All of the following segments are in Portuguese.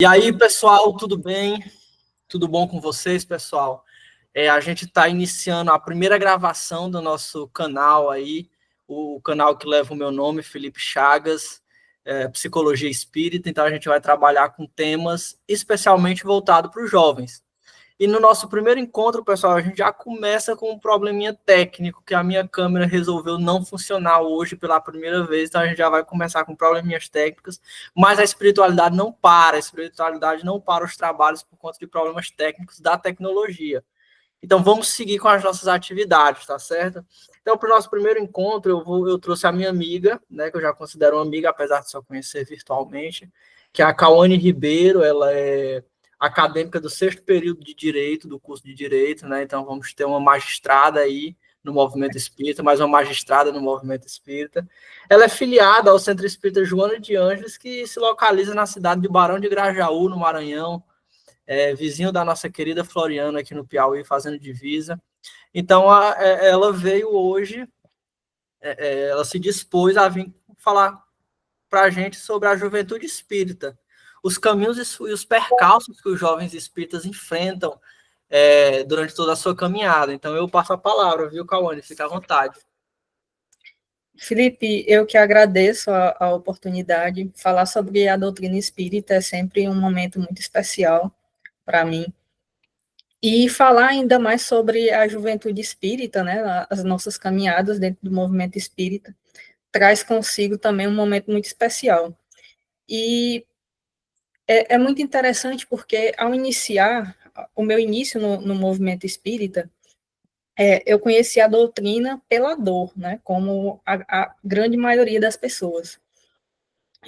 E aí, pessoal, tudo bem? Tudo bom com vocês, pessoal? A gente está iniciando a primeira gravação do nosso canal aí, o canal que leva o meu nome, Felipe Chagas, Psicologia Espírita. Então, a gente vai trabalhar com temas especialmente voltados para os jovens. E no nosso primeiro encontro, pessoal, a gente já começa com um probleminha técnico, que a minha câmera resolveu não funcionar hoje pela primeira vez, então a gente já vai começar com probleminhas técnicos, mas a espiritualidade não para os trabalhos por conta de problemas técnicos da tecnologia. Então vamos seguir com as nossas atividades, tá certo? Então, para o nosso primeiro encontro, eu trouxe a minha amiga, né, que eu já considero uma amiga, apesar de só conhecer virtualmente, que é a Cauane Ribeiro. Ela é acadêmica do 6º período de Direito, do curso de Direito, né? Então vamos ter uma magistrada aí no movimento espírita, mais uma magistrada no movimento espírita. Ela é filiada ao Centro Espírita Joana de Ângeles, que se localiza na cidade de Barão de Grajaú, no Maranhão, vizinho da nossa querida Floriana aqui no Piauí, fazendo divisa. Então, ela veio hoje, ela se dispôs a vir falar para a gente sobre a juventude espírita, os caminhos e os percalços que os jovens espíritas enfrentam durante toda a sua caminhada. Então, eu passo a palavra, viu, Cauane? Fica à vontade. Felipe, eu que agradeço a oportunidade. Falar sobre a doutrina espírita é sempre um momento muito especial para mim. E falar ainda mais sobre a juventude espírita, né, as nossas caminhadas dentro do movimento espírita, traz consigo também um momento muito especial. E é muito interessante porque, ao iniciar, o meu início no movimento espírita, eu conheci a doutrina pela dor, né, como a grande maioria das pessoas.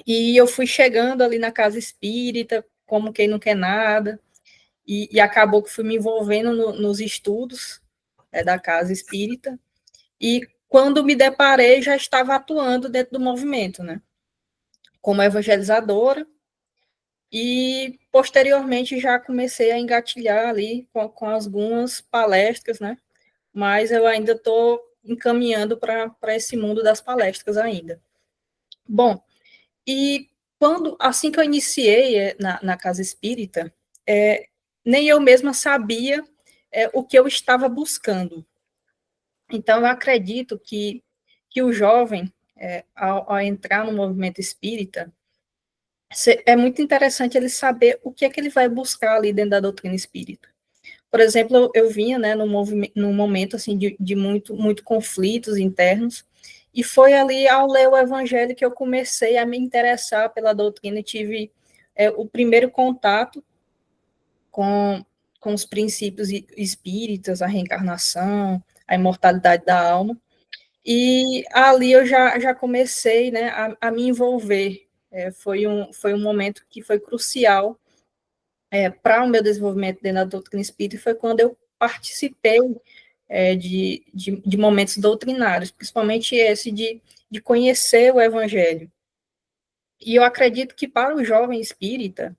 E eu fui chegando ali na casa espírita, como quem não quer nada, e acabou que fui me envolvendo nos estudos da casa espírita, e quando me deparei, já estava atuando dentro do movimento, né, como evangelizadora, e posteriormente já comecei a engatilhar ali com algumas palestras, né, mas eu ainda estou encaminhando para esse mundo das palestras ainda. Bom, e assim que eu iniciei na casa espírita, nem eu mesma sabia o que eu estava buscando. Então, eu acredito que o jovem, ao entrar no movimento espírita, é muito interessante ele saber o que é que ele vai buscar ali dentro da doutrina espírita. Por exemplo, eu vinha, né, num momento assim, de muito conflitos internos, e foi ali, ao ler o Evangelho, que eu comecei a me interessar pela doutrina e tive o primeiro contato com os princípios espíritas, a reencarnação, a imortalidade da alma, e ali eu já comecei, né, a me envolver. Foi um momento que foi crucial para o meu desenvolvimento dentro da doutrina espírita, foi quando eu participei de momentos doutrinários, principalmente esse de conhecer o Evangelho. E eu acredito que para o jovem espírita,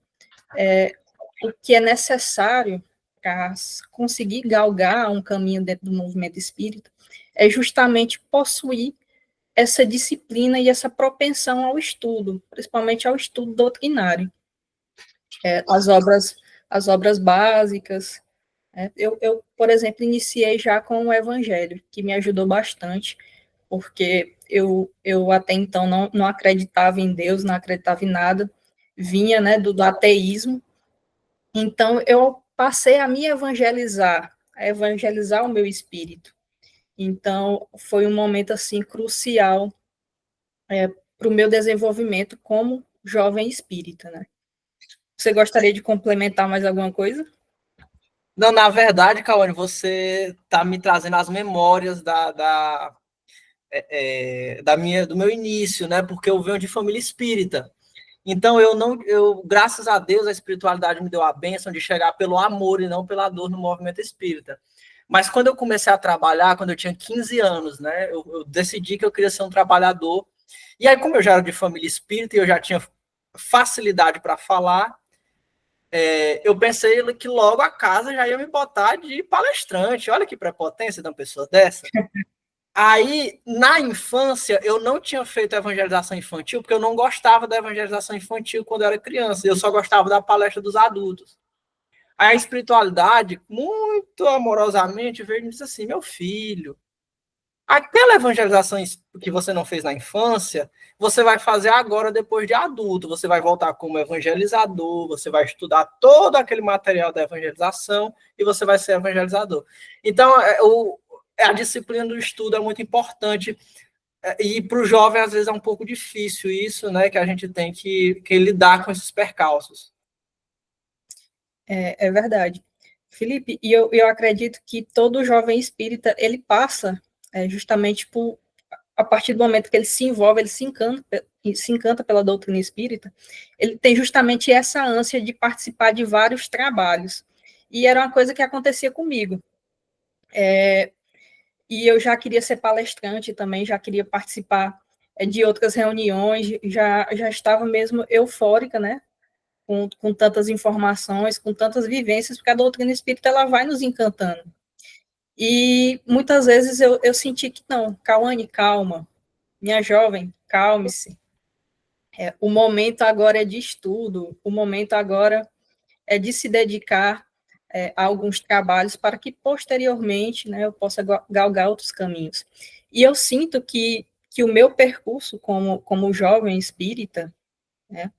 o que é necessário para conseguir galgar um caminho dentro do movimento espírita é justamente possuir essa disciplina e essa propensão ao estudo, principalmente ao estudo doutrinário. As obras básicas. Eu, por exemplo, iniciei já com o Evangelho, que me ajudou bastante, porque eu até então não acreditava em Deus, não acreditava em nada, vinha, né, do ateísmo. Então, eu passei a me evangelizar, a evangelizar o meu espírito. Então, foi um momento, assim, crucial para o meu desenvolvimento como jovem espírita, né? Você gostaria de complementar mais alguma coisa? Não, na verdade, Cauane, você está me trazendo as memórias do meu início, né? Porque eu venho de família espírita. Então, graças a Deus, a espiritualidade me deu a bênção de chegar pelo amor e não pela dor no movimento espírita. Mas quando eu comecei a trabalhar, quando eu tinha 15 anos, né? Eu decidi que eu queria ser um trabalhador. E aí, como eu já era de família espírita e eu já tinha facilidade para falar, eu pensei que logo a casa já ia me botar de palestrante. Olha que prepotência de uma pessoa dessa. Aí, na infância, eu não tinha feito evangelização infantil, porque eu não gostava da evangelização infantil quando eu era criança, eu só gostava da palestra dos adultos. Aí a espiritualidade, muito amorosamente, veio e me disse assim, meu filho, aquela evangelização que você não fez na infância, você vai fazer agora depois de adulto. Você vai voltar como evangelizador, você vai estudar todo aquele material da evangelização e você vai ser evangelizador. Então, a disciplina do estudo é muito importante. E para o jovem, às vezes, é um pouco difícil isso, né? Que a gente tem que lidar com esses percalços. É verdade. Felipe, e eu acredito que todo jovem espírita, ele passa justamente por, a partir do momento que ele se envolve, ele se encanta pela doutrina espírita, ele tem justamente essa ânsia de participar de vários trabalhos. E era uma coisa que acontecia comigo. E eu já queria ser palestrante também, já queria participar de outras reuniões, já estava mesmo eufórica, né? Com tantas informações, com tantas vivências, porque a doutrina espírita ela vai nos encantando. E muitas vezes eu senti que não, Cauane, calma, minha jovem, calme-se. O momento agora é de estudo, o momento agora é de se dedicar a alguns trabalhos para que posteriormente, né, eu possa galgar outros caminhos. E eu sinto que o meu percurso como jovem espírita, né,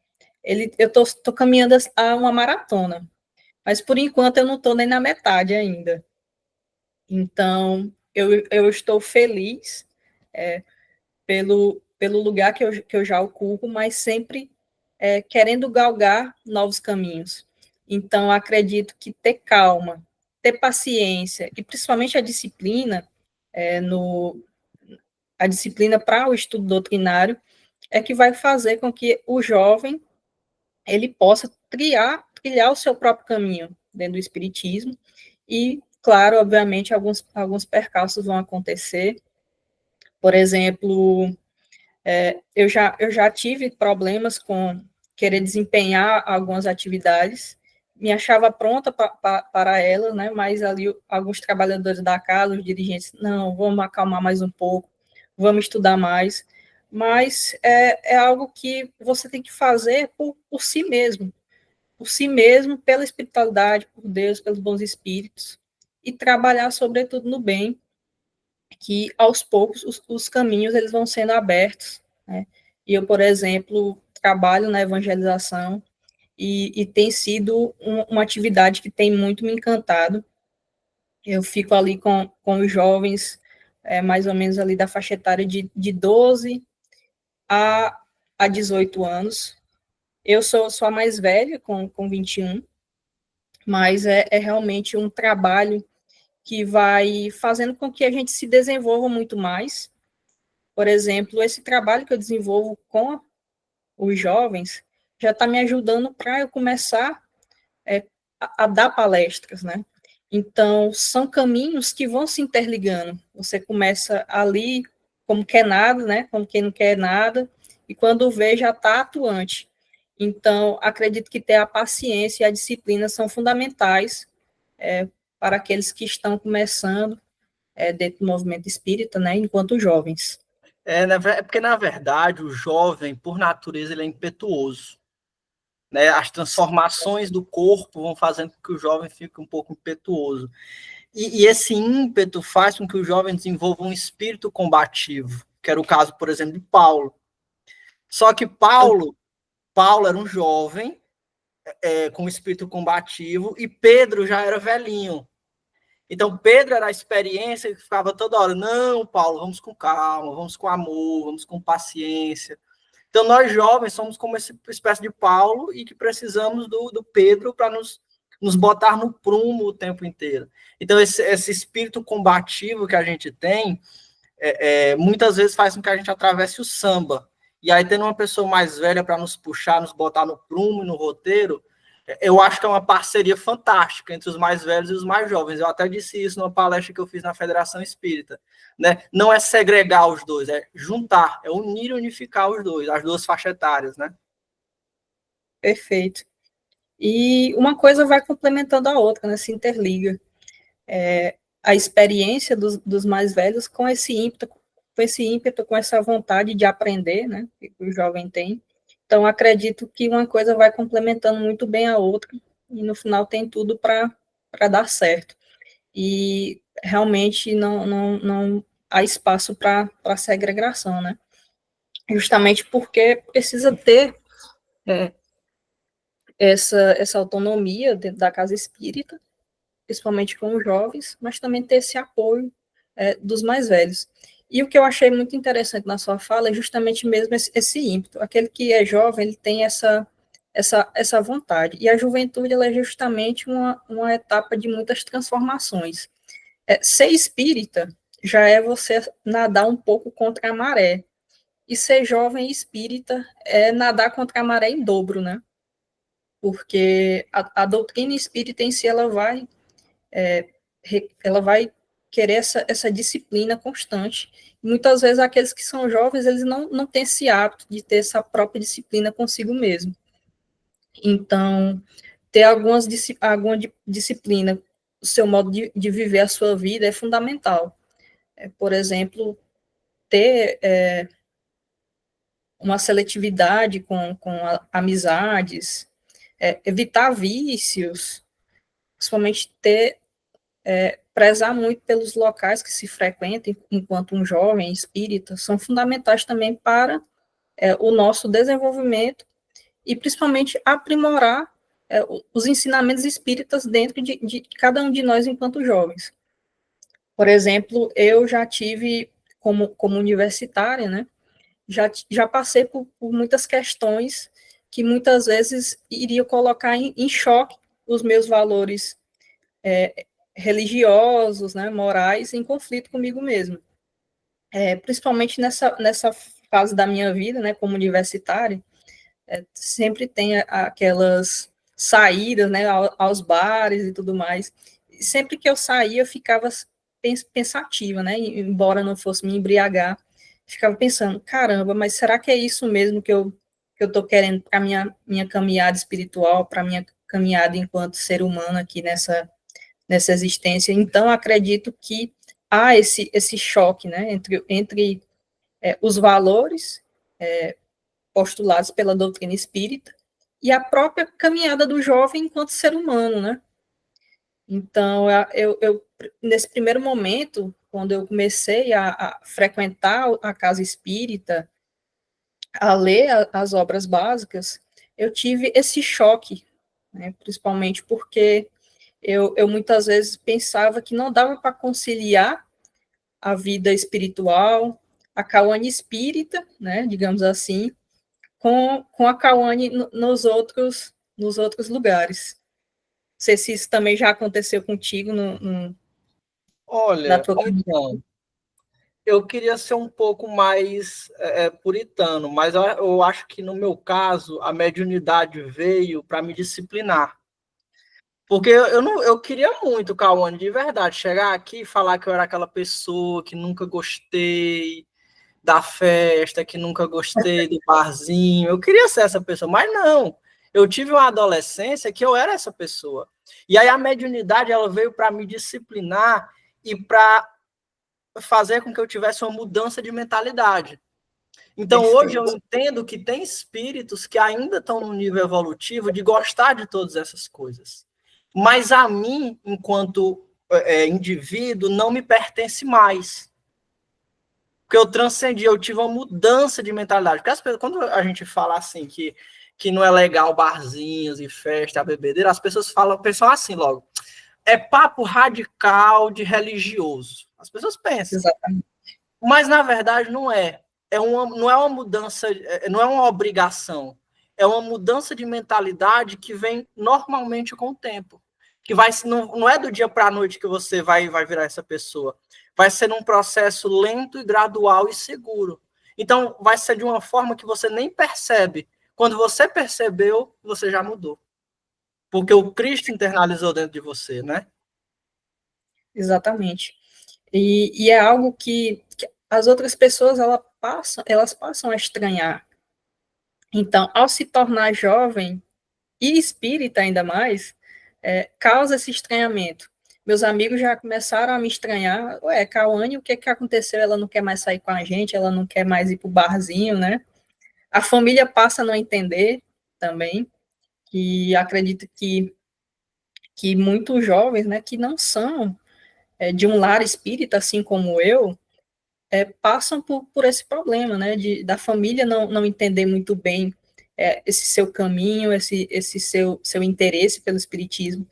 eu estou caminhando a uma maratona, mas por enquanto eu não estou nem na metade ainda. Então, eu estou feliz pelo lugar que eu já ocupo, mas sempre querendo galgar novos caminhos. Então, acredito que ter calma, ter paciência e principalmente a disciplina, a disciplina para o estudo doutrinário, é que vai fazer com que o jovem ele possa trilhar o seu próprio caminho dentro do espiritismo e, claro, obviamente, alguns percalços vão acontecer. Por exemplo, eu já tive problemas com querer desempenhar algumas atividades, me achava pronta para elas, né? Mas ali alguns trabalhadores da casa, os dirigentes, não, vamos acalmar mais um pouco, vamos estudar mais. Mas é algo que você tem que fazer por si mesmo, pela espiritualidade, por Deus, pelos bons espíritos, e trabalhar, sobretudo, no bem, que aos poucos os caminhos eles vão sendo abertos, né? E eu, por exemplo, trabalho na evangelização e tem sido uma atividade que tem muito me encantado. Eu fico ali com os jovens, mais ou menos ali da faixa etária de 12 a 18 anos. Eu sou a mais velha, com 21, mas é realmente um trabalho que vai fazendo com que a gente se desenvolva muito mais. Por exemplo, esse trabalho que eu desenvolvo com os jovens já está me ajudando para eu começar a dar palestras, né? Então, são caminhos que vão se interligando. Você começa ali como quer nada, né? Como quem não quer nada, e quando vê, já está atuante. Então, acredito que ter a paciência e a disciplina são fundamentais para aqueles que estão começando dentro do movimento espírita, né? Enquanto jovens. Porque, na verdade, o jovem, por natureza, ele é impetuoso. Né? As transformações do corpo vão fazendo com que o jovem fique um pouco impetuoso. E esse ímpeto faz com que o jovem desenvolva um espírito combativo, que era o caso, por exemplo, de Paulo. Só que Paulo era um jovem com espírito combativo e Pedro já era velhinho. Então, Pedro era a experiência que ficava toda hora, não, Paulo, vamos com calma, vamos com amor, vamos com paciência. Então, nós jovens somos como essa espécie de Paulo e que precisamos do Pedro para nos botar no prumo o tempo inteiro. Então, esse espírito combativo que a gente tem, muitas vezes faz com que a gente atravesse o samba. E aí, tendo uma pessoa mais velha para nos puxar, nos botar no prumo e no roteiro, eu acho que é uma parceria fantástica entre os mais velhos e os mais jovens. Eu até disse isso numa palestra que eu fiz na Federação Espírita. Né? Não é segregar os dois, é juntar, é unir e unificar os dois, as duas faixas etárias. Né? Perfeito. E uma coisa vai complementando a outra, né? Se interliga. a experiência dos mais velhos com esse ímpeto, com essa vontade de aprender, né, que o jovem tem. Então, acredito que uma coisa vai complementando muito bem a outra, e no final tem tudo para dar certo. E realmente não há espaço para segregação, né? Justamente porque precisa ter essa autonomia dentro da casa espírita, principalmente com os jovens, mas também ter esse apoio dos mais velhos. E o que eu achei muito interessante na sua fala é justamente mesmo esse ímpeto. Aquele que é jovem, ele tem essa vontade. E a juventude ela é justamente uma etapa de muitas transformações. Ser espírita já é você nadar um pouco contra a maré. E ser jovem espírita é nadar contra a maré em dobro, né? Porque a doutrina espírita em si, ela vai querer essa disciplina constante. E muitas vezes aqueles que são jovens, eles não têm esse hábito de ter essa própria disciplina consigo mesmo. Então, ter alguma disciplina, o seu modo de viver a sua vida é fundamental. Por exemplo, ter uma seletividade com amizades, evitar vícios, principalmente prezar muito pelos locais que se frequentam enquanto um jovem espírita, são fundamentais também para o nosso desenvolvimento e principalmente aprimorar os ensinamentos espíritas dentro de cada um de nós enquanto jovens. Por exemplo, eu já tive, como universitária, né, já passei por muitas questões que muitas vezes iriam colocar em choque os meus valores religiosos, né, morais, em conflito comigo mesmo. Principalmente nessa fase da minha vida, né, como universitária, sempre tem aquelas saídas, né, aos bares e tudo mais. E sempre que eu saía, eu ficava pensativa, né, embora não fosse me embriagar, ficava pensando, caramba, mas será que é isso mesmo que eu estou querendo para minha caminhada espiritual, para minha caminhada enquanto ser humano aqui nessa existência? Então, acredito que há esse choque, né, entre os valores postulados pela doutrina espírita e a própria caminhada do jovem enquanto ser humano, né? Então, nesse primeiro momento, quando eu comecei a frequentar a casa espírita, a ler as obras básicas, eu tive esse choque, né? Principalmente porque eu muitas vezes pensava que não dava para conciliar a vida espiritual, a Cauane espírita, né, digamos assim, com a Cauane nos outros lugares. Não sei se isso também já aconteceu contigo na Olha, tua então, eu queria ser um pouco mais puritano, mas eu acho que no meu caso a mediunidade veio para me disciplinar. Porque eu queria muito, Cauane, de verdade, chegar aqui e falar que eu era aquela pessoa que nunca gostei da festa, que nunca gostei do barzinho. Eu queria ser essa pessoa, mas não. Eu tive uma adolescência que eu era essa pessoa. E aí a mediunidade ela veio para me disciplinar e para fazer com que eu tivesse uma mudança de mentalidade. Então, hoje eu Perfeito. entendo que tem espíritos que ainda estão no nível evolutivo de gostar de todas essas coisas. Mas a mim, enquanto indivíduo, não me pertence mais. Porque eu transcendi, eu tive uma mudança de mentalidade. Porque pessoas, quando a gente fala assim, que não é legal barzinhos e festa, bebedeira, as pessoas pensam assim logo. É papo radical de religioso. As pessoas pensam. Exatamente. Mas, na verdade, não é. Não é uma mudança, não é uma obrigação. É uma mudança de mentalidade que vem normalmente com o tempo. Que não é do dia para a noite que você vai virar essa pessoa. Vai ser um processo lento e gradual e seguro. Então, vai ser de uma forma que você nem percebe. Quando você percebeu, você já mudou. Porque o Cristo internalizou dentro de você, né? Exatamente. E é algo que as outras pessoas elas passam a estranhar. Então, ao se tornar jovem e espírita ainda mais, causa esse estranhamento. Meus amigos já começaram a me estranhar. Ué, Cauane, o que que aconteceu? Ela não quer mais sair com a gente, ela não quer mais ir pro barzinho, né? A família passa a não entender também, que acredito que muitos jovens, né, que não são de um lar espírita, assim como eu, passam por esse problema, né, da família não entender muito bem esse seu caminho, esse seu interesse pelo espiritismo.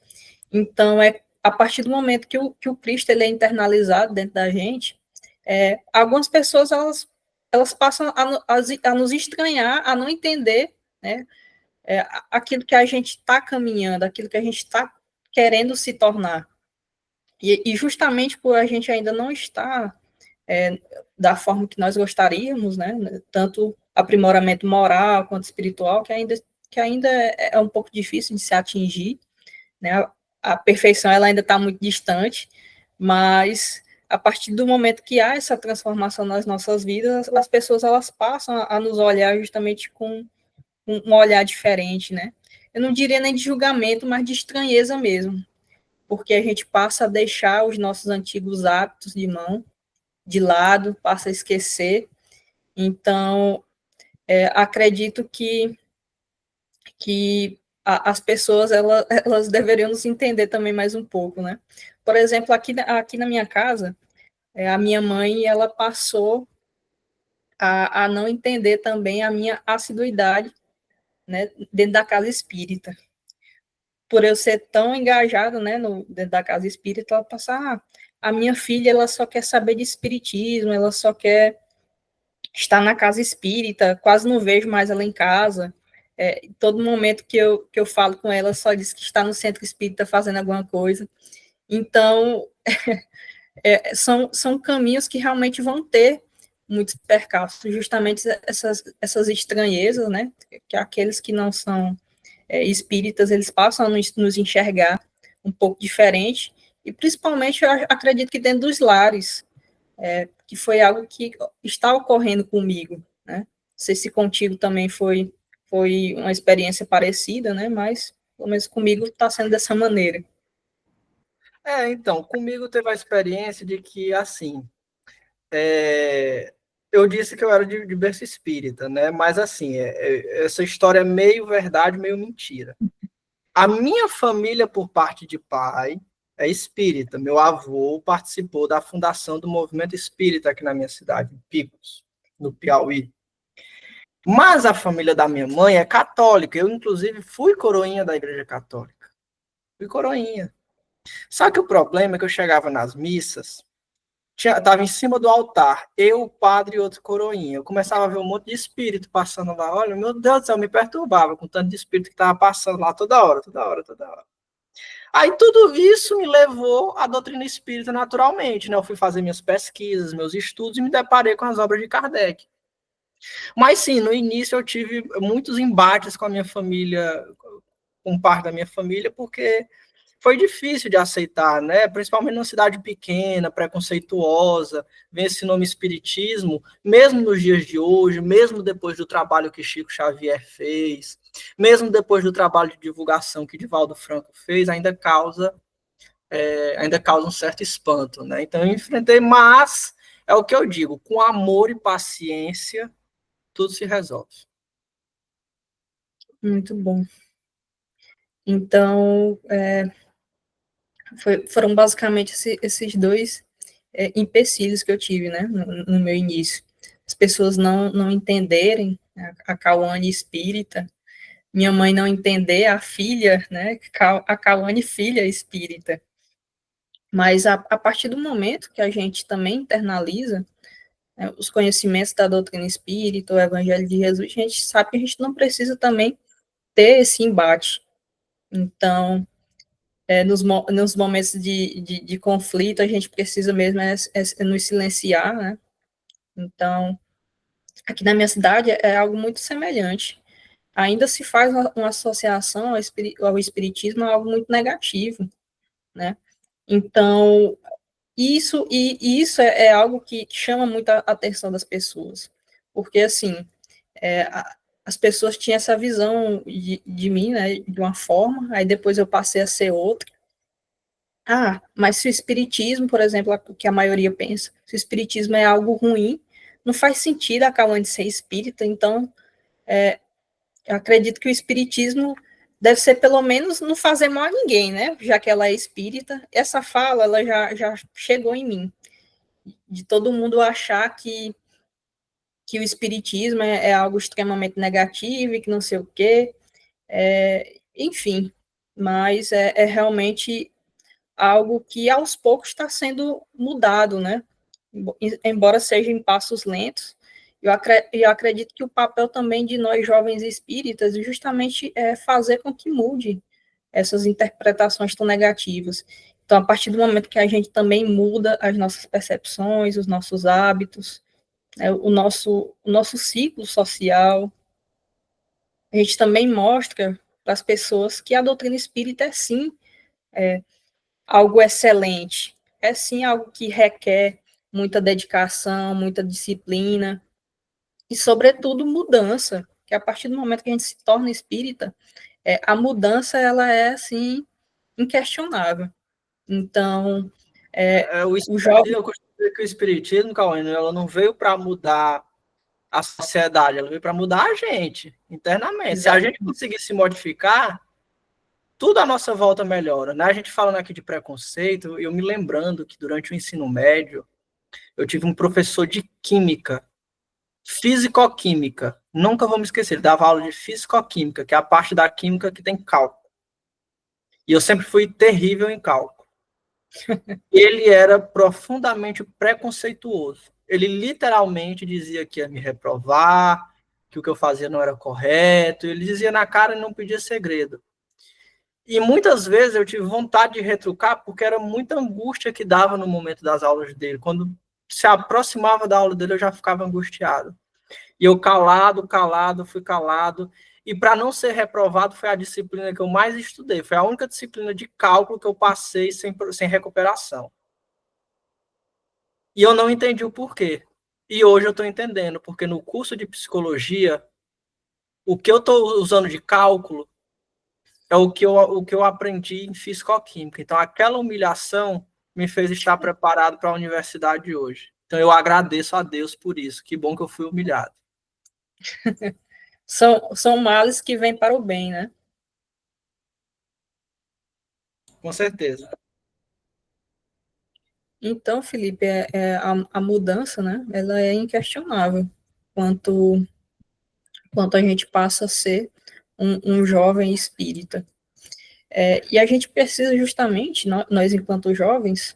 Então, a partir do momento que o Cristo ele é internalizado dentro da gente, algumas pessoas elas passam a nos estranhar, a não entender, né, aquilo que a gente está caminhando, aquilo que a gente está querendo se tornar. E justamente por a gente ainda não estar da forma que nós gostaríamos, né, tanto aprimoramento moral quanto espiritual, que ainda é um pouco difícil de se atingir, né, a perfeição ela ainda está muito distante, mas a partir do momento que há essa transformação nas nossas vidas, as pessoas elas passam a nos olhar justamente com um olhar diferente, né? Eu não diria nem de julgamento, mas de estranheza mesmo, porque a gente passa a deixar os nossos antigos hábitos de lado, passa a esquecer. Então, acredito que as pessoas elas deveriam nos entender também mais um pouco, né? Por exemplo, aqui na minha casa, a minha mãe ela passou a não entender também a minha assiduidade, né, dentro da casa espírita. Por eu ser tão engajado, né, dentro da casa espírita, ela passa, a minha filha ela só quer saber de espiritismo, ela só quer estar na casa espírita, quase não vejo mais ela em casa. Todo momento que eu falo com ela, só diz que está no centro espírita fazendo alguma coisa. Então, são caminhos que realmente vão ter muitos percalços, justamente essas estranhezas, né? Que aqueles que não são espíritas, eles passam a nos enxergar um pouco diferente, e principalmente eu acredito que dentro dos lares, que foi algo que está ocorrendo comigo, né? Não sei se contigo também foi uma experiência parecida, né? Mas pelo menos comigo está sendo dessa maneira. Então, comigo teve a experiência de que, assim, eu disse que eu era de berço espírita, né? Mas, assim, essa história é meio verdade, meio mentira. A minha família, por parte de pai, é espírita. Meu avô participou da fundação do movimento espírita aqui na minha cidade, em Picos, no Piauí. Mas a família da minha mãe é católica. Eu, inclusive, fui coroinha da Igreja Católica. Fui coroinha. Só que o problema é que eu chegava nas missas, estava em cima do altar, eu, o padre e outro coroinha. Eu começava a ver um monte de espírito passando lá. Olha, meu Deus do céu, me perturbava com tanto de espírito que estava passando lá toda hora, toda hora, toda hora. Aí tudo isso me levou à doutrina espírita naturalmente, né? Eu fui fazer minhas pesquisas, meus estudos e me deparei com as obras de Kardec. Mas sim, no início eu tive muitos embates com a minha família, com parte da minha família, porque foi difícil de aceitar, né? Principalmente numa cidade pequena, preconceituosa, ver esse nome espiritismo, mesmo nos dias de hoje, mesmo depois do trabalho que Chico Xavier fez, mesmo depois do trabalho de divulgação que Divaldo Franco fez, ainda causa um certo espanto, né? Então eu enfrentei, mas é o que eu digo, com amor e paciência, tudo se resolve. Muito bom. Então, foram basicamente esses dois empecilhos que eu tive, né, no meu início. As pessoas não entenderem a Cauane espírita, minha mãe não entender a filha, né, a Cauane filha espírita. Mas a partir do momento que a gente também internaliza, né, os conhecimentos da doutrina espírita, o evangelho de Jesus, a gente sabe que a gente não precisa também ter esse embate. Então, nos momentos de conflito, a gente precisa mesmo nos silenciar, né? Então, aqui na minha cidade é algo muito semelhante. Ainda se faz uma associação ao espiritismo, a algo muito negativo, né? Então, isso é algo que chama muito a atenção das pessoas, porque, assim, as pessoas tinham essa visão de mim, né, de uma forma, aí depois eu passei a ser outra, Mas se o espiritismo, por exemplo, o que a maioria pensa, se o espiritismo é algo ruim, não faz sentido a Cauane ser espírita, então eu acredito que o espiritismo deve ser, pelo menos, não fazer mal a ninguém, né? Já que ela é espírita. Essa fala, ela já chegou em mim, de todo mundo achar que o espiritismo é algo extremamente negativo e que não sei o quê. Enfim, mas é realmente algo que aos poucos está sendo mudado, né? Embora seja em passos lentos, eu acredito que o papel também de nós jovens espíritas justamente é fazer com que mude essas interpretações tão negativas. Então, a partir do momento que a gente também muda as nossas percepções, os nossos hábitos, né, o nosso ciclo social, a gente também mostra para as pessoas que a doutrina espírita é sim algo excelente, é sim algo que requer muita dedicação, muita disciplina e, sobretudo, mudança, que a partir do momento que a gente se torna espírita, a mudança ela é assim inquestionável. Então, o jovem. Eu costumo dizer que o espiritismo, Cauane, ela não veio para mudar a sociedade, ela veio para mudar a gente internamente. Se a gente conseguir se modificar, tudo à nossa volta melhora, né? A gente falando aqui de preconceito, eu me lembrando que durante o ensino médio, eu tive um professor de química, físico-química, nunca vou me esquecer, ele dava aula de físico-química, que é a parte da química que tem cálculo. E eu sempre fui terrível em cálculo. Ele era profundamente preconceituoso. Ele literalmente dizia que ia me reprovar, que o que eu fazia não era correto. Ele dizia na cara e não pedia segredo. E muitas vezes eu tive vontade de retrucar porque era muita angústia que dava no momento das aulas dele. Quando se aproximava da aula dele, eu já ficava angustiado. E eu fui calado. E para não ser reprovado, foi a disciplina que eu mais estudei. Foi a única disciplina de cálculo que eu passei sem recuperação. E eu não entendi o porquê. E hoje eu estou entendendo, porque no curso de psicologia, o que eu estou usando de cálculo é o que eu aprendi em fisicoquímica. Então, aquela humilhação me fez estar preparado para a universidade de hoje. Então, eu agradeço a Deus por isso. Que bom que eu fui humilhado. São males que vêm para o bem, né? Com certeza. Então, Felipe, a mudança, né? Ela é inquestionável quanto a gente passa a ser um jovem espírita. E a gente precisa justamente, nós enquanto jovens,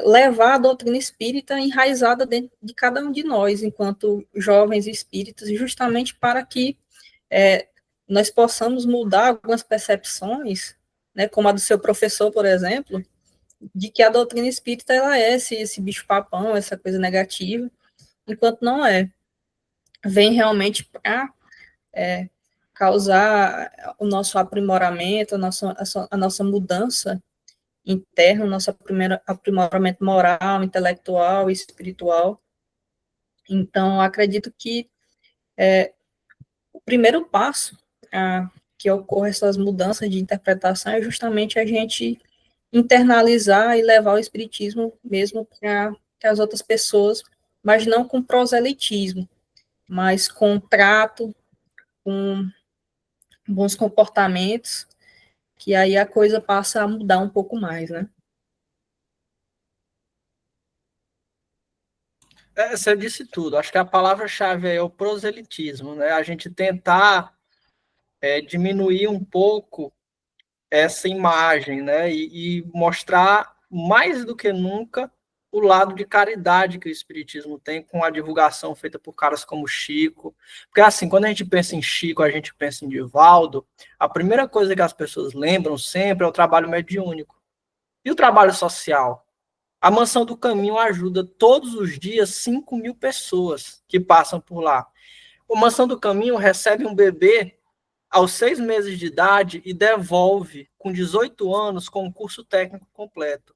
levar a doutrina espírita enraizada dentro de cada um de nós, enquanto jovens espíritas, justamente para que nós possamos mudar algumas percepções, né, como a do seu professor, por exemplo, de que a doutrina espírita ela é esse bicho-papão, essa coisa negativa, enquanto não é. Vem realmente para causar o nosso aprimoramento, a nossa mudança interna, o nosso aprimoramento moral, intelectual e espiritual. Então, acredito que o primeiro passo que ocorre essas mudanças de interpretação é justamente a gente internalizar e levar o espiritismo mesmo para as outras pessoas, mas não com proselitismo, mas com trato, com bons comportamentos, que aí a coisa passa a mudar um pouco mais, né? Você disse tudo. Acho que a palavra-chave é o proselitismo, né? A gente tentar diminuir um pouco essa imagem, né? E mostrar mais do que nunca o lado de caridade que o Espiritismo tem com a divulgação feita por caras como Chico. Porque, assim, quando a gente pensa em Chico, a gente pensa em Divaldo, a primeira coisa que as pessoas lembram sempre é o trabalho mediúnico. E o trabalho social? A Mansão do Caminho ajuda todos os dias 5.000 pessoas que passam por lá. O Mansão do Caminho recebe um bebê aos 6 meses de idade e devolve com 18 anos com um curso técnico completo.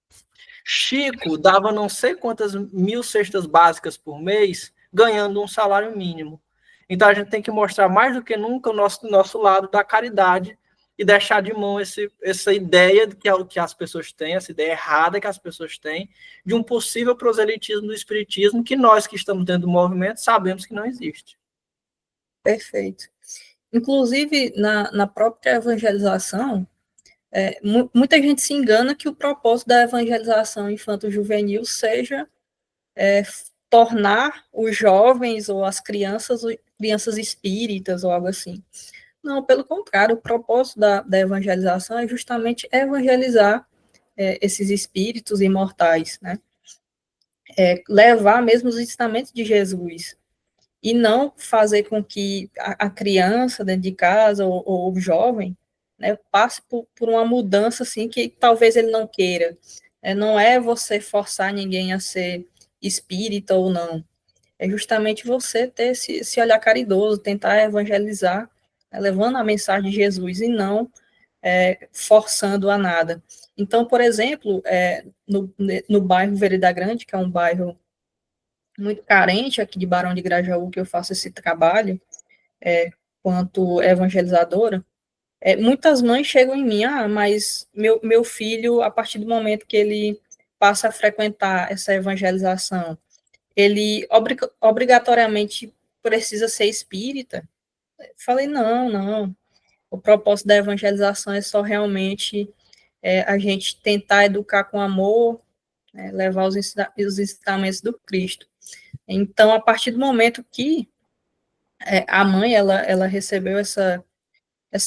Chico dava não sei quantas 1.000 cestas básicas por mês, ganhando um salário mínimo. Então a gente tem que mostrar mais do que nunca o nosso lado da caridade e deixar de mão essa ideia que as pessoas têm, essa ideia errada que as pessoas têm, de um possível proselitismo do espiritismo, que nós que estamos dentro do movimento sabemos que não existe. Perfeito. Inclusive, na própria evangelização, muita gente se engana que o propósito da evangelização infanto-juvenil seja tornar os jovens ou as crianças espíritas ou algo assim. Não, pelo contrário, o propósito da evangelização é justamente evangelizar esses espíritos imortais, né? Levar mesmo os ensinamentos de Jesus, e não fazer com que a criança dentro de casa ou o jovem, né, passe por uma mudança assim que talvez ele não queira. Não é você forçar ninguém a ser espírita ou não. É justamente você ter esse olhar caridoso, tentar evangelizar, né, levando a mensagem de Jesus e não forçando a nada. Então, por exemplo, no bairro Vereda Grande, que é um bairro muito carente aqui de Barão de Grajaú, que eu faço esse trabalho, quanto evangelizadora, muitas mães chegam em mim, mas meu filho, a partir do momento que ele passa a frequentar essa evangelização, ele obrigatoriamente precisa ser espírita? Falei, não. O propósito da evangelização é só realmente a gente tentar educar com amor, né, levar os ensinamentos do Cristo. Então, a partir do momento que a mãe ela recebeu essa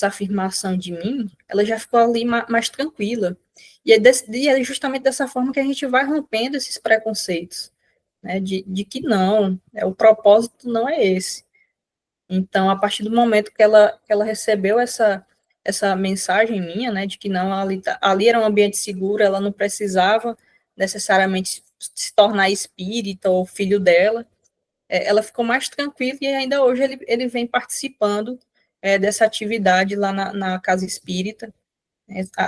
afirmação de mim, ela já ficou ali mais tranquila. E é justamente dessa forma que a gente vai rompendo esses preconceitos, né, de que não, o propósito não é esse. Então, a partir do momento que ela recebeu essa mensagem minha, né, de que não, ali era um ambiente seguro, ela não precisava necessariamente se tornar espírita ou filho dela, ela ficou mais tranquila e ainda hoje ele vem participando dessa atividade lá na Casa Espírita.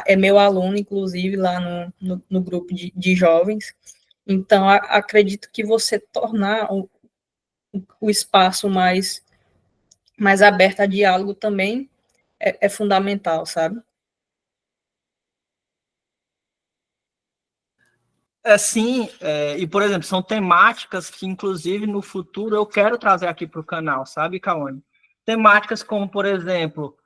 É meu aluno, inclusive, lá no grupo de jovens. Então, acredito que você tornar o espaço mais aberto a diálogo também é fundamental, sabe? Sim, e por exemplo, são temáticas que, inclusive, no futuro eu quero trazer aqui para o canal, sabe, Cauane? Temáticas como, por exemplo,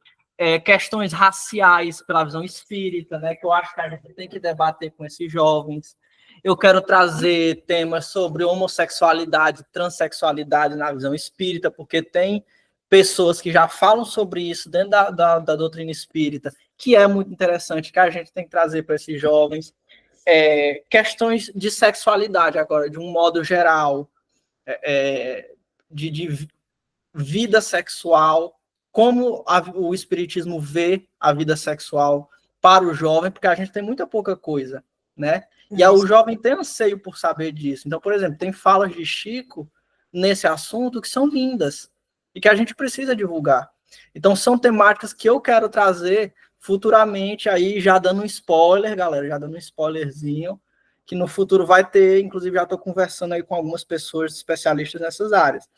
questões raciais pela visão espírita, né, que eu acho que a gente tem que debater com esses jovens. Eu quero trazer temas sobre homossexualidade, transexualidade na visão espírita, porque tem pessoas que já falam sobre isso dentro da doutrina espírita, que é muito interessante, que a gente tem que trazer para esses jovens. Questões de sexualidade agora, de um modo geral, de vida sexual, como o espiritismo vê a vida sexual para o jovem, porque a gente tem muita pouca coisa, né? E o jovem tem anseio por saber disso. Então, por exemplo, tem falas de Chico nesse assunto que são lindas e que a gente precisa divulgar. Então, são temáticas que eu quero trazer futuramente, aí já dando um spoiler, galera, já dando um spoilerzinho, que no futuro vai ter, inclusive já estou conversando aí com algumas pessoas especialistas nessas áreas.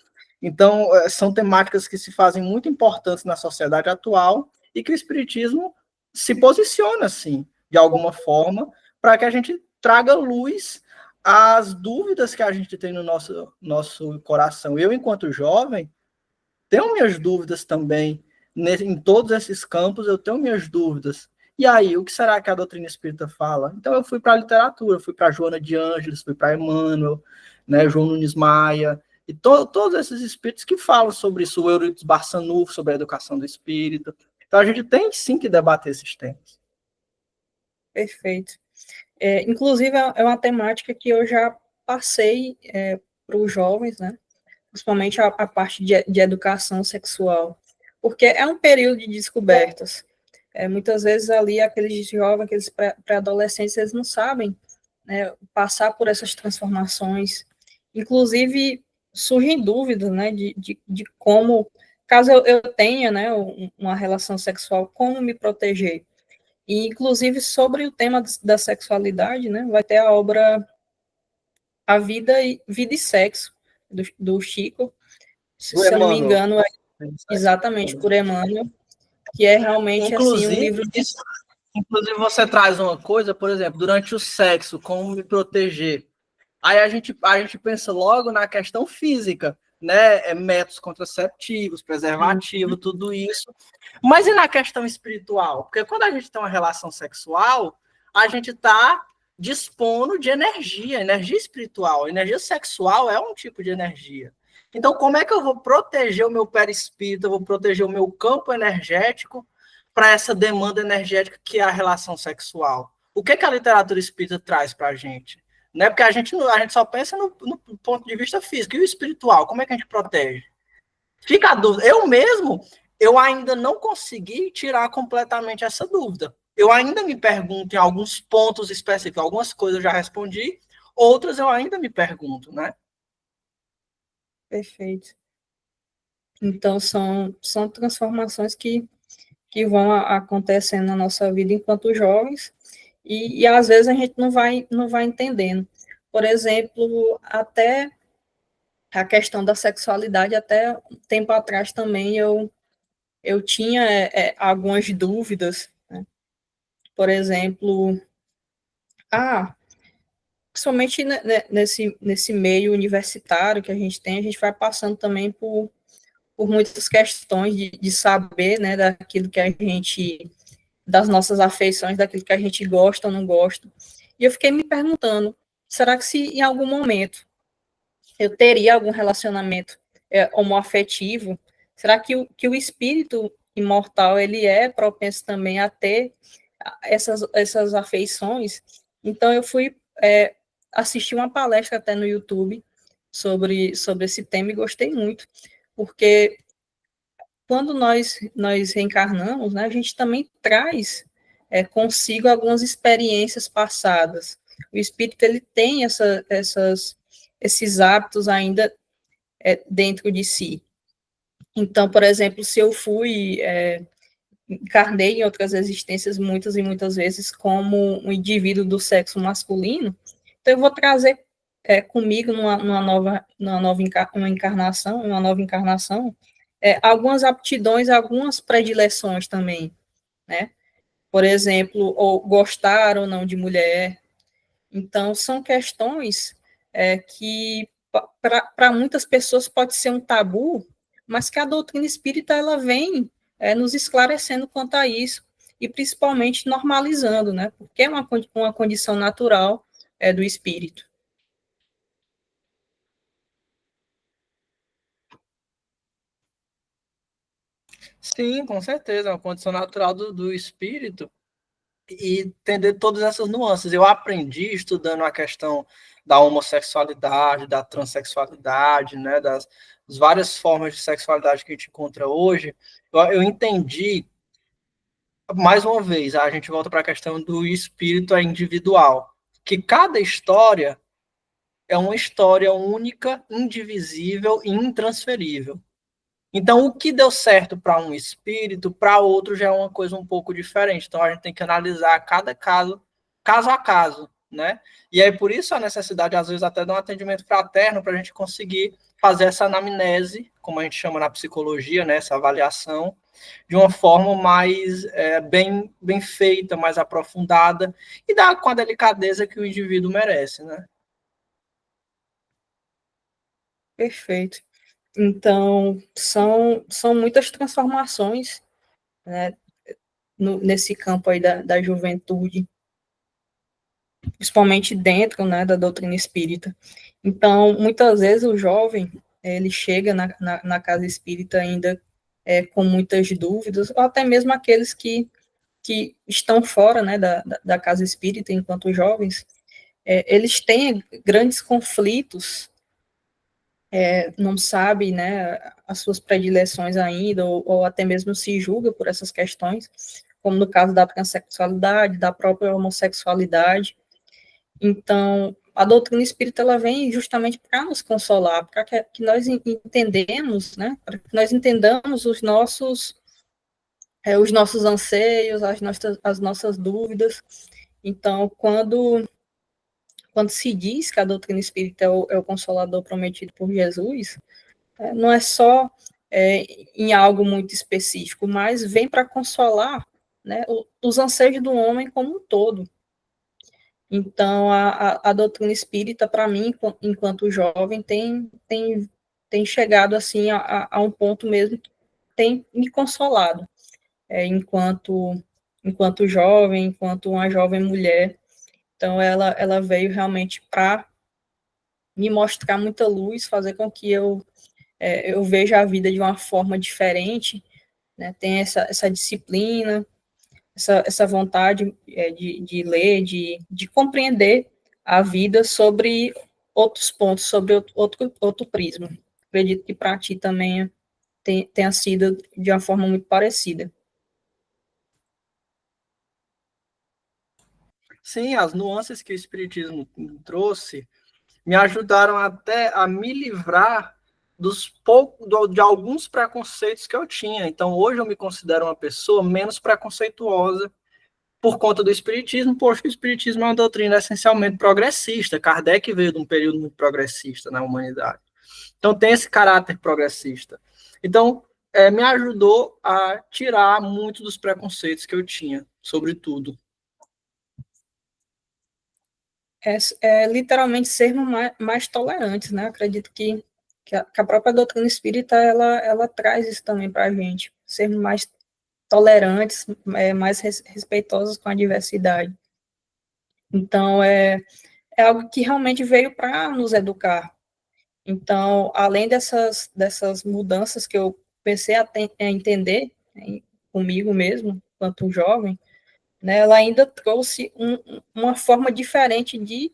Então, são temáticas que se fazem muito importantes na sociedade atual e que o espiritismo se posiciona, assim, de alguma forma, para que a gente traga luz às dúvidas que a gente tem no nosso coração. Eu, enquanto jovem, tenho minhas dúvidas também. Em todos esses campos, eu tenho minhas dúvidas. E aí, o que será que a doutrina espírita fala? Então, eu fui para a literatura, fui para Joana de Ângeles, fui para Emmanuel, né, João Nunes Maia, e todos esses espíritos que falam sobre isso, o Euripides Barçanufo, sobre a educação do espírito. Então, a gente tem sim que debater esses temas. Perfeito. Inclusive, é uma temática que eu já passei para os jovens, né? Principalmente a parte de educação sexual, porque é um período de descobertas. Muitas vezes ali aqueles jovens, aqueles pré-adolescentes, eles não sabem, né, passar por essas transformações. Inclusive, surgem dúvidas, né, de como, caso eu tenha, né, uma relação sexual, como me proteger. E, inclusive, sobre o tema da sexualidade, né, vai ter a obra A Vida e Sexo, do Chico, se eu não me engano, exatamente por Emmanuel. que é realmente assim um livro de... Inclusive, você traz uma coisa, por exemplo, durante o sexo, como me proteger. Aí a gente pensa logo na questão física, né? Métodos contraceptivos, preservativo, tudo isso. Mas e na questão espiritual? Porque quando a gente tem uma relação sexual, a gente está dispondo de energia, energia espiritual. Energia sexual é um tipo de energia. Então, como é que eu vou proteger o meu perispírito, eu vou proteger o meu campo energético para essa demanda energética que é a relação sexual? O que a literatura espírita traz para a gente? Né? Porque a gente só pensa no ponto de vista físico. E o espiritual, como é que a gente protege? Fica a dúvida. Eu ainda não consegui tirar completamente essa dúvida. Eu ainda me pergunto em alguns pontos específicos. Algumas coisas eu já respondi, outras eu ainda me pergunto, né? Perfeito. Então, são transformações que vão acontecendo na nossa vida enquanto jovens, e às vezes a gente não vai entendendo. Por exemplo, até a questão da sexualidade, até um tempo atrás também eu tinha algumas dúvidas, né? Por exemplo, principalmente nesse meio universitário que a gente vai passando também por muitas questões de saber, né, daquilo que a gente, das nossas afeições, daquilo que a gente gosta ou não gosta. E eu fiquei me perguntando, será que se em algum momento eu teria algum relacionamento homoafetivo, será que o espírito imortal, ele é propenso também a ter essas afeições? Então, eu fui assistir uma palestra até no YouTube sobre esse tema e gostei muito, porque quando nós reencarnamos, né, a gente também traz consigo algumas experiências passadas. O espírito ele tem esses hábitos ainda dentro de si. Então, por exemplo, se eu encarnei em outras existências muitas e muitas vezes como um indivíduo do sexo masculino, então eu vou trazer comigo uma nova encarnação, algumas aptidões, algumas predileções também, né? Por exemplo, ou gostar ou não de mulher. Então, são questões que, para muitas pessoas, pode ser um tabu, mas que a doutrina espírita ela vem nos esclarecendo quanto a isso, e principalmente normalizando, né? Porque é uma condição natural do espírito. Sim, com certeza, é uma condição natural do espírito e entender todas essas nuances. Eu aprendi estudando a questão da homossexualidade, da transexualidade, né, das várias formas de sexualidade que a gente encontra hoje. Eu entendi, mais uma vez, a gente volta para a questão do espírito individual, que cada história é uma história única, indivisível e intransferível. Então, o que deu certo para um espírito, para outro já é uma coisa um pouco diferente. Então, a gente tem que analisar cada caso, caso a caso, né? E aí, por isso, a necessidade, às vezes, até de um atendimento fraterno para a gente conseguir fazer essa anamnese, como a gente chama na psicologia, né? Essa avaliação, de uma forma mais bem feita, mais aprofundada e com a delicadeza que o indivíduo merece, né? Perfeito. Então, são muitas transformações, né, nesse campo aí da juventude, principalmente dentro, né, da doutrina espírita. Então, muitas vezes o jovem, ele chega na casa espírita ainda com muitas dúvidas, ou até mesmo aqueles que estão fora, né, da casa espírita enquanto jovens, eles têm grandes conflitos, não sabe, né, as suas predileções ainda, ou até mesmo se julga por essas questões, como no caso da transexualidade, da própria homossexualidade. Então, a doutrina espírita ela vem justamente para nos consolar, para que nós entendemos, né, para que nós entendamos os nossos anseios, as nossas dúvidas. Então, quando se diz que a doutrina espírita é o consolador prometido por Jesus, não é só em algo muito específico, mas vem para consolar, né, os anseios do homem como um todo. Então, a doutrina espírita, para mim, enquanto jovem, tem chegado assim a um ponto mesmo que tem me consolado, enquanto jovem, enquanto uma jovem mulher. Então, ela veio realmente para me mostrar muita luz, fazer com que eu veja a vida de uma forma diferente, né? Tem essa disciplina, essa vontade de ler, de compreender a vida sobre outros pontos, sobre outro prisma. Acredito que para ti também tenha sido de uma forma muito parecida. Sim, as nuances que o Espiritismo trouxe me ajudaram até a me livrar de alguns preconceitos que eu tinha. Então, hoje eu me considero uma pessoa menos preconceituosa por conta do Espiritismo, porque o Espiritismo é uma doutrina essencialmente progressista. Kardec veio de um período muito progressista na humanidade. Então, tem esse caráter progressista. Então, me ajudou a tirar muito dos preconceitos que eu tinha sobre tudo. Literalmente sermos mais tolerantes, né? Acredito que a própria doutrina espírita ela traz isso também para a gente, sermos mais tolerantes, mais respeitosos com a diversidade. Então, é algo que realmente veio para nos educar. Então, além dessas mudanças que eu pensei a entender, né, comigo mesmo, quanto jovem, né, ela ainda trouxe uma forma diferente de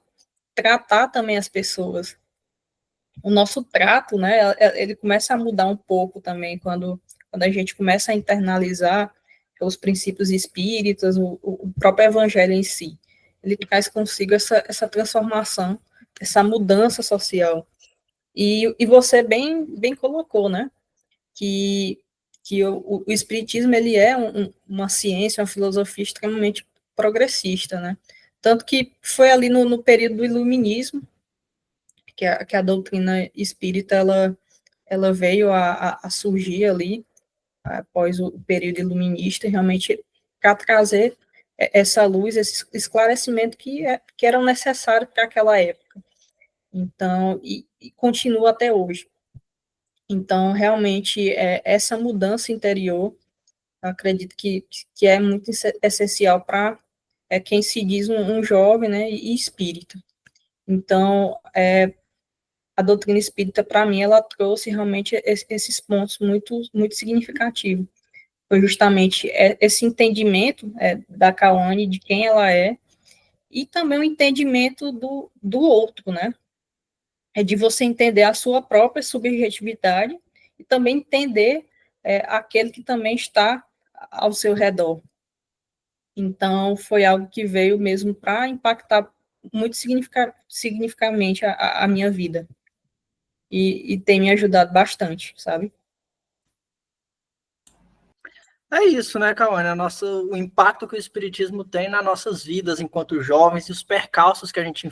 tratar também as pessoas. O nosso trato, né, ele começa a mudar um pouco também quando a gente começa a internalizar os princípios espíritas, o próprio evangelho em si. Ele traz consigo essa transformação, essa mudança social. E você bem colocou, né, que o espiritismo ele é uma ciência, uma filosofia extremamente progressista, né? Tanto que foi ali no período do iluminismo que a doutrina espírita ela veio a surgir ali após o período iluminista, realmente para trazer essa luz, esse esclarecimento que eram necessários para aquela época. Então, e continua até hoje. Então, realmente, essa mudança interior, eu acredito que é muito essencial para quem se diz um jovem, né, e espírita. Então, a doutrina espírita, para mim, ela trouxe realmente esses pontos muito significativos. Foi justamente esse entendimento da Kawane, de quem ela é, e também o entendimento do outro, né? É de você entender a sua própria subjetividade e também entender aquele que também está ao seu redor. Então, foi algo que veio mesmo para impactar muito significativamente a minha vida. E tem me ajudado bastante, sabe? É isso, né, Cauane? O impacto que o Espiritismo tem nas nossas vidas enquanto jovens e os percalços que a gente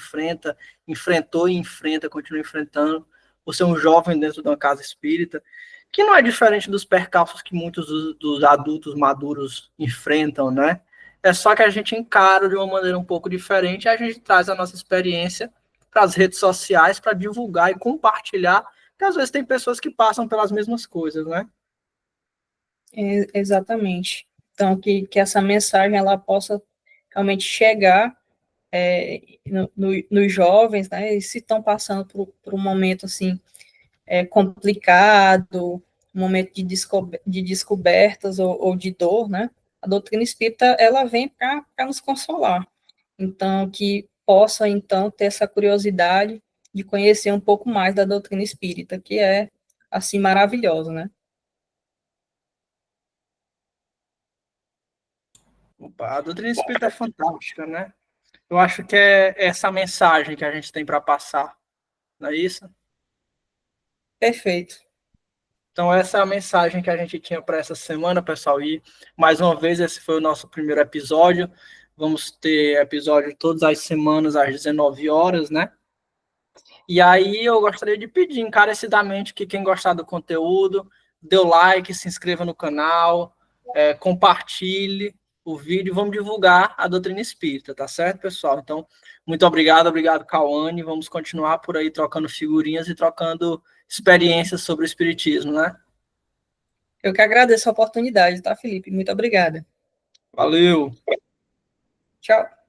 enfrentou e enfrenta, continua enfrentando, por ser um jovem dentro de uma casa espírita, que não é diferente dos percalços que muitos dos adultos maduros enfrentam, né? É só que a gente encara de uma maneira um pouco diferente e a gente traz a nossa experiência para as redes sociais para divulgar e compartilhar, porque às vezes tem pessoas que passam pelas mesmas coisas, né? Exatamente. Então, que essa mensagem ela possa realmente chegar nos jovens, né, se estão passando por um momento assim complicado, um momento de descobertas ou de dor, né, a doutrina espírita ela vem para nos consolar. Então, que possa então ter essa curiosidade de conhecer um pouco mais da doutrina espírita, que é assim maravilhosa, né? Opa, a doutrina espírita é fantástica, né? Eu acho que é essa mensagem que a gente tem para passar, não é isso? Perfeito. Então, essa é a mensagem que a gente tinha para essa semana, pessoal. E, mais uma vez, esse foi o nosso primeiro episódio. Vamos ter episódio todas as semanas, às 19 horas, né? E aí, eu gostaria de pedir encarecidamente que quem gostar do conteúdo, dê o like, se inscreva no canal, compartilhe o vídeo, vamos divulgar a doutrina espírita, tá certo, pessoal? Então, muito obrigado, Cauane, vamos continuar por aí trocando figurinhas e trocando experiências sobre o espiritismo, né? Eu que agradeço a oportunidade, tá, Felipe? Muito obrigada. Valeu! Tchau.